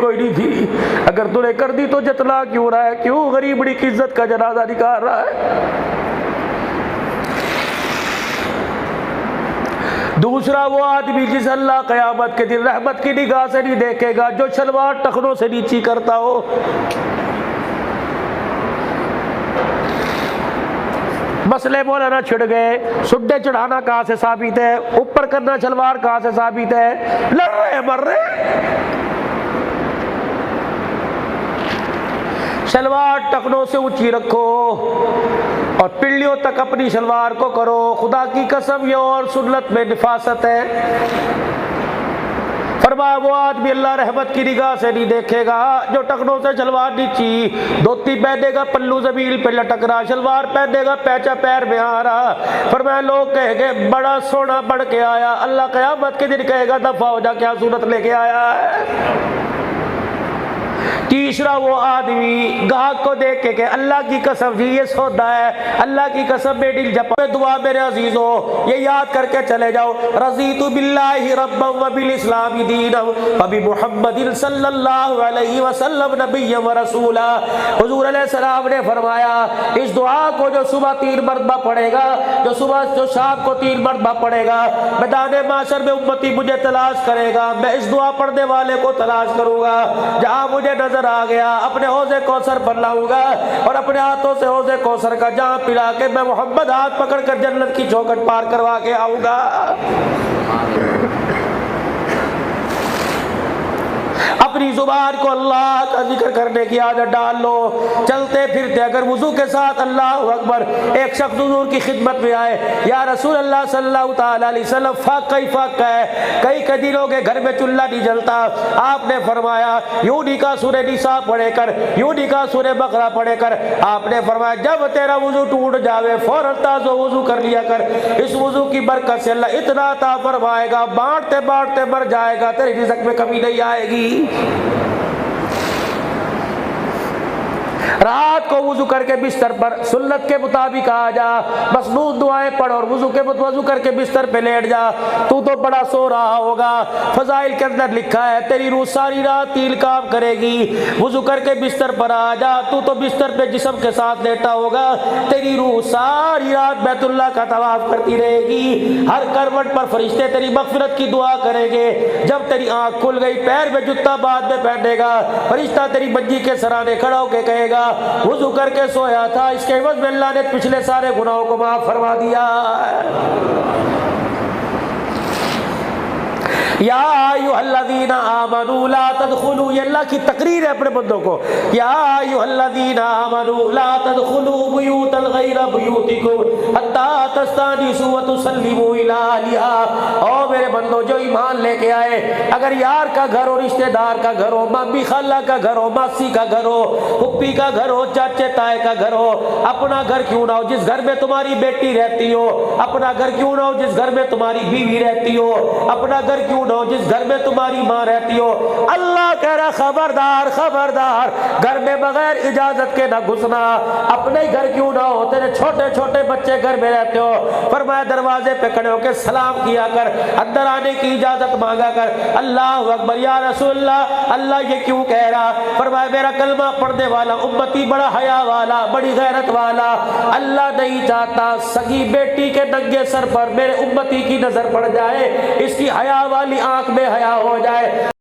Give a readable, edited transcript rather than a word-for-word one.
کوئی نہیں تھی، اگر تو نے کر دی تو جتلا کیوں رہا ہے؟ کیوں غریبڑی کی عزت کا جنازہ نکال رہا ہے؟ دوسرا وہ آدمی جس اللہ قیامت کے دن رحمت کی نگاہ سے نہیں دیکھے گا، جو شلوار ٹخنوں سے نیچی کرتا ہو۔ مسئلے مولانا چھڑ گئے، سڈے چڑھانا کہاں سے ثابت ہے؟ اوپر کرنا شلوار کہاں سے ثابت ہے؟ لڑ رہے مر رہے۔ شلوار ٹخنوں سے اونچی رکھو اور پنڈلیوں تک اپنی شلوار کو کرو۔ خدا کی قسم یہ اور سنت میں نفاست ہے۔ فرمایا وہ آدمی اللہ رحمت کی نگاہ سے نہیں دیکھے گا جو ٹخنوں سے شلوار نیچی، دھوتی پہنے گا پلو زمین پہ لٹک رہا، شلوار پہنے گا پیچا پیر میں آ رہا۔ فرمایا لوگ کہیں گے بڑا سونا بڑھ کے آیا، اللہ قیامت کے دن کہے گا دفع ہو جا، کیا صورت لے کے آیا ہے؟ تیسرا وہ آدمی گاہک کو دیکھ کے کہ اللہ کی قسم جی یہ سودا ہے، اللہ کی قسم میری جپا دعا میرے عزیزو یہ یاد کر کے چلے جاؤ، رضیت باللہ ربا وبالاسلام دینا وبمحمد صلی اللہ علیہ وسلم نبی و رسولا۔ حضور علیہ السلام نے فرمایا اس دعا کو جو صبح 3 مرتبہ پڑھے گا، جو شام کو 3 مرتبہ پڑھے گا، میدان معاشر میں امتی مجھے تلاش کرے گا، میں اس دعا پڑھنے والے کو تلاش کروں گا، جہاں مجھے نظر آ گیا اپنے حوض کوثر پر لاؤں گا اور اپنے ہاتھوں سے حوض کوثر کا جام پلا کے میں محمد ہاتھ پکڑ کر جنت کی چوکھٹ پار کروا کے آؤں گا۔ اپنی زبان کو اللہ کا ذکر کرنے کی عادت ڈال لو۔ چلتے پھرتے اگر وضو کے ساتھ اللہ اکبر، ایک شخص حضور کی خدمت میں آئے، یا رسول اللہ صلی اللہ تعالی علیہ وسلم فاقہ ہے، کئی دنوں کے گھر میں چولہا نہیں جلتا، آپ نے فرمایا یوں نکا سورہ نساء پڑھے کر، یوں نکا سورہ بقرہ پڑھے کر۔ آپ نے فرمایا جب تیرا وضو ٹوٹ جاوے فوراً تازہ وضو کر لیا کر، اس وضو کی برکت سے اللہ اتنا عطا فرمائے گا، بانٹتے بانٹتے مر جائے گا، تیری رزق میں کمی نہیں آئے گی۔ رات کو وضو کر کے بستر پر سنت کے مطابق آ جا، مسنون دعائیں پڑھ اور وضو کر کے بستر پہ لیٹ جا۔ تو بڑا سو رہا ہوگا، فضائل کے اندر لکھا ہے تیری روح ساری رات 3 کام کرے گی۔ وضو کر کے بستر پر آ جا، تو بستر پہ جسم کے ساتھ لیٹا ہوگا، تیری روح ساری رات بیت اللہ کا طواف کرتی رہے گی، ہر کروٹ پر فرشتے تیری مغفرت کی دعا کریں گے۔ جب تیری آنکھ کھل گئی پیر میں جوتا بعد میں پہنے گا، فرشتہ تیری منجی کے سرانے کھڑا ہو کے کہے گا وضو کر کے سویا تھا، اس کے عوض میں اللہ نے پچھلے سارے گناہوں کو معاف فرما دیا۔ یا ایھا الذین آمنوا لا تدخلوا، یہ اللہ کی تقریر ہے اپنے بندوں کو، یا ایھا الذین آمنوا لا تدخلوا بیوتا غیر بیوتکم حتی تستأنسوا وتسلموا الی اہلھا۔ او میرے بندو جو ایمان لے کے آئے، اگر یار کا گھر ہو، رشتہ دار کا گھر ہو، مامی خالہ کا گھر ہو، ماسی کا گھر ہو، پھپھی کا گھر ہو، چاچے تائے کا گھر ہو، اپنا گھر کیوں نہ ہو جس گھر میں تمہاری بیٹی رہتی ہو، اپنا گھر کیوں نہ ہو جس گھر میں تمہاری بیوی رہتی ہو، اپنا گھر کیوں نہ ہو جس گھر میں تمہاری ماں رہتی ہو، اللہ کہہ رہا خبردار خبردار، گھر میں بغیر اجازت کے نہ گھسنا۔ اپنے گھر کیوں نہ ہو، تیرے چھوٹے چھوٹے بچے گھر میں رہتے ہو، فرمایا دروازے پہ کھڑے ہو کے سلام کیا کر، اندر آنے کی اجازت مانگا کر۔ اللہ اکبر، یا رسول اللہ، اللہ یہ کیوں کہہ رہا؟ فرمایا میرا کلمہ پڑھنے والا امتی بڑا حیا والا، بڑی غیرت والا، اللہ نہیں چاہتا سگی بیٹی کے ننگے سر پر میرے امتی کی نظر پڑ جائے، اس کی حیا والی آنکھ میں حیا ہو جائے۔